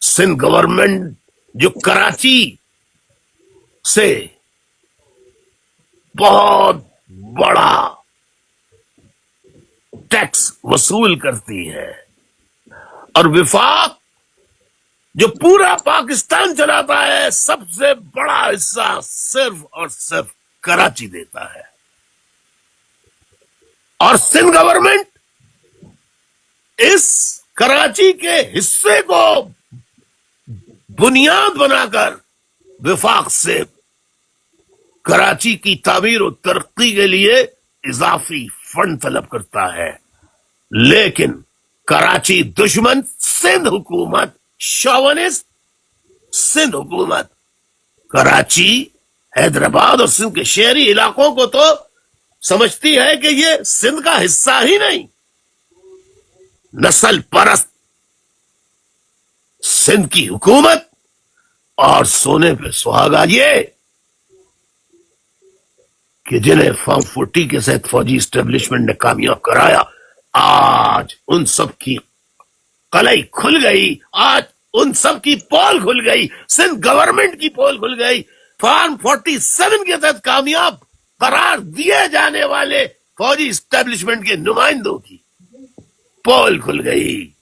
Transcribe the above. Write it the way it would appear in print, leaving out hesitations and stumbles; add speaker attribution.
Speaker 1: Sindh government जो कराची से बहुत बड़ा टैक्स वसूल करती है और विफाक जो पूरा पाकिस्तान चलाता है सबसे बड़ा हिस्सा सिर्फ और सिर्फ कराची देता है। और सिंध गवर्नमेंट इस कराची के हिस्से को बुनियाद बनाकर विफाक से कराची की तामीर और तरक्की के लिए इजाफी फंड तलब करता है। लेकिन कराची दुश्मन सिंध हुकूमत, शोवनिस्ट सिंध हुकूमत कराची, हैदराबाद और सिंध के शहरी इलाकों को तो समझती है कि ये सिंध का हिस्सा ही नहीं। नस्ल परस्त सिंध की हुकूमत और सोने पे सुहागा ये कि जिन्हें फॉर्म 40 के साथ फौजी एस्टेब्लिशमेंट ने कामयाब कराया, आज उन सब की कलाई खुल गई, आज उन सब की पोल खुल गई, सिंध गवर्नमेंट की पोल खुल गई। फॉर्म 47 के तहत कामयाब करार दिए जाने वाले फौजी एस्टेब्लिशमेंट के नुमाइंदों की पोल खुल गई।